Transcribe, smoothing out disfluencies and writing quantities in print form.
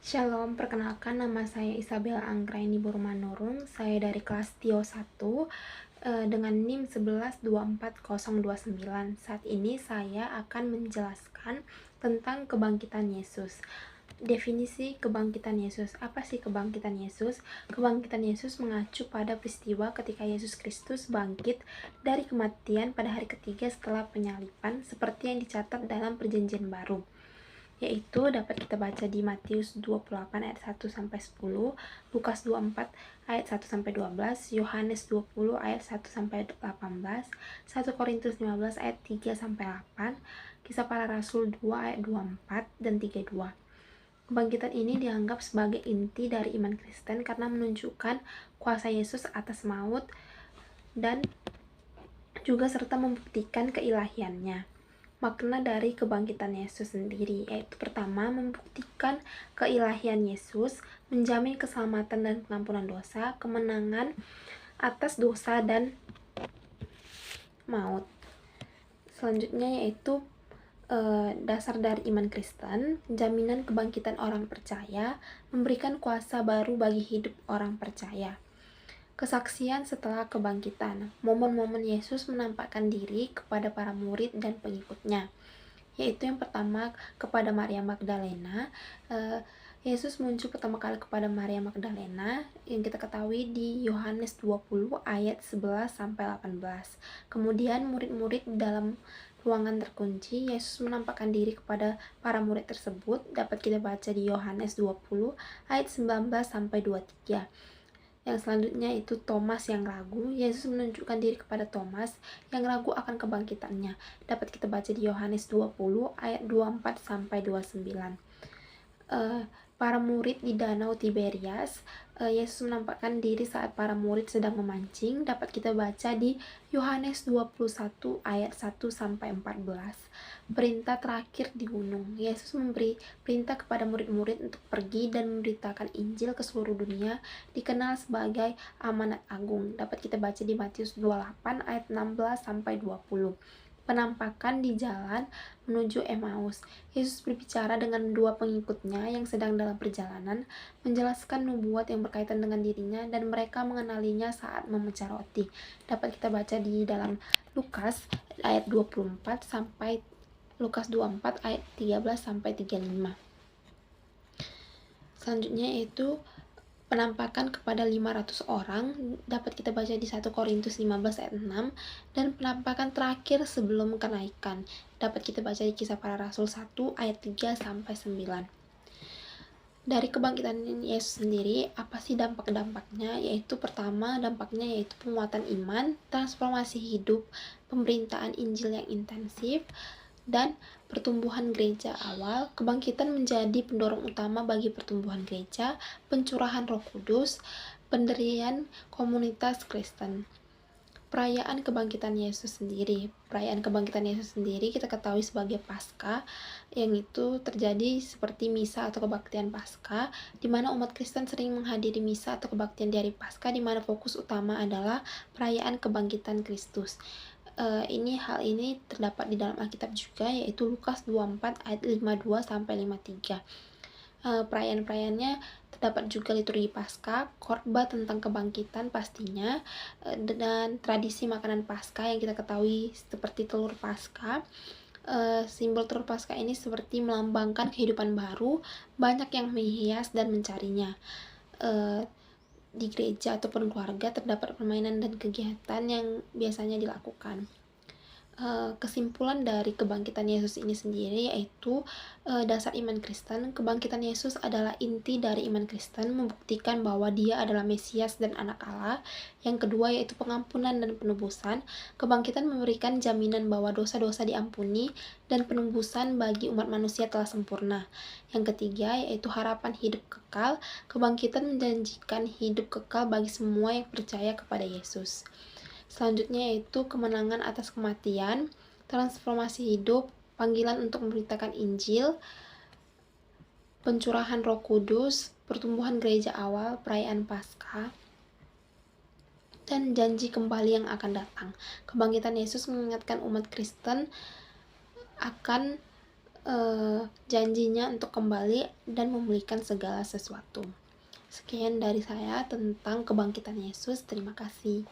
Shalom, perkenalkan nama saya Isabel Anggraini Burmanurung. Saya dari kelas Tio 1 dengan NIM 1124.029. Saat ini saya akan menjelaskan tentang kebangkitan Yesus. Definisi kebangkitan Yesus. Apa sih kebangkitan Yesus? Kebangkitan Yesus mengacu pada peristiwa ketika Yesus Kristus bangkit dari kematian pada hari ketiga setelah penyaliban, seperti yang dicatat dalam Perjanjian Baru, yaitu dapat kita baca di Matius 28 ayat 1 sampai 10, Lukas 24 ayat 1 sampai 12, Yohanes 20 ayat 1 sampai 18, 1 Korintus 15 ayat 3 sampai 8, Kisah Para Rasul 2 ayat 24 dan 32. Kebangkitan ini dianggap sebagai inti dari iman Kristen karena menunjukkan kuasa Yesus atas maut dan juga serta membuktikan keilahiannya. Makna dari kebangkitan Yesus sendiri, yaitu pertama, membuktikan keilahian Yesus, menjamin keselamatan dan pengampunan dosa, kemenangan atas dosa dan maut. Selanjutnya yaitu dasar dari iman Kristen, jaminan kebangkitan orang percaya, memberikan kuasa baru bagi hidup orang percaya. Kesaksian setelah kebangkitan, momen-momen Yesus menampakkan diri kepada para murid dan pengikutnya, yaitu yang pertama kepada Maria Magdalena. Yesus muncul pertama kali kepada Maria Magdalena yang kita ketahui di Yohanes 20 ayat 11 sampai 18. Kemudian murid-murid dalam ruangan terkunci, Yesus menampakkan diri kepada para murid tersebut, dapat kita baca di Yohanes 20 ayat 19 sampai 23. Yang selanjutnya itu Thomas yang ragu. Yesus menunjukkan diri kepada Thomas yang ragu akan kebangkitannya. Dapat kita baca di Yohanes 20 ayat 24 sampai 29. Para murid di Danau Tiberias, Yesus menampakkan diri saat para murid sedang memancing. Dapat kita baca di Yohanes 21 ayat 1 sampai 14. Perintah terakhir di gunung. Yesus memberi perintah kepada murid-murid untuk pergi dan memberitakan Injil ke seluruh dunia, dikenal sebagai amanat agung. Dapat kita baca di Matius 28 ayat 16 sampai 20. Penampakan di jalan menuju Emmaus. Yesus berbicara dengan dua pengikutnya yang sedang dalam perjalanan, menjelaskan nubuat yang berkaitan dengan dirinya, dan mereka mengenalinya saat memecah roti. Dapat kita baca di dalam Lukas ayat 24 sampai Lukas 24 ayat 13 sampai 35. Selanjutnya yaitu penampakan kepada 500 orang, dapat kita baca di 1 Korintus 15 ayat 6, dan penampakan terakhir sebelum kenaikan, dapat kita baca di Kisah Para Rasul 1 ayat 3 sampai 9. Dari kebangkitan Yesus sendiri, apa sih dampak-dampaknya? Yaitu pertama, dampaknya yaitu penguatan iman, transformasi hidup, pemberitaan Injil yang intensif, dan pertumbuhan gereja awal. Kebangkitan menjadi pendorong utama bagi pertumbuhan gereja, pencurahan Roh Kudus, pendirian komunitas Kristen. Perayaan kebangkitan Yesus sendiri. Perayaan kebangkitan Yesus sendiri kita ketahui sebagai Paskah, yang itu terjadi seperti misa atau kebaktian Paskah, di mana umat Kristen sering menghadiri misa atau kebaktian di hari Paskah, di mana fokus utama adalah perayaan kebangkitan Kristus. Hal ini terdapat di dalam Alkitab juga, yaitu Lukas 24 ayat 52 sampai 53. Perayaan-perayaannya terdapat juga liturgi Paskah, khotbah tentang kebangkitan pastinya, dan tradisi makanan Paskah yang kita ketahui seperti telur Paskah. Simbol telur Paskah ini seperti melambangkan kehidupan baru, banyak yang menghias dan mencarinya. Di gereja ataupun keluarga terdapat permainan dan kegiatan yang biasanya dilakukan. Kesimpulan dari kebangkitan Yesus ini sendiri yaitu dasar iman Kristen. Kebangkitan Yesus adalah inti dari iman Kristen, membuktikan bahwa Dia adalah Mesias dan Anak Allah. Yang kedua yaitu pengampunan dan penebusan. Kebangkitan memberikan jaminan bahwa dosa-dosa diampuni dan penebusan bagi umat manusia telah sempurna. Yang ketiga yaitu harapan hidup kekal. Kebangkitan menjanjikan hidup kekal bagi semua yang percaya kepada Yesus. Selanjutnya yaitu kemenangan atas kematian, transformasi hidup, panggilan untuk memberitakan Injil, pencurahan Roh Kudus, pertumbuhan gereja awal, perayaan Paskah, dan janji kembali yang akan datang. Kebangkitan Yesus mengingatkan umat Kristen akan janjinya untuk kembali dan memulihkan segala sesuatu. Sekian dari saya tentang kebangkitan Yesus. Terima kasih.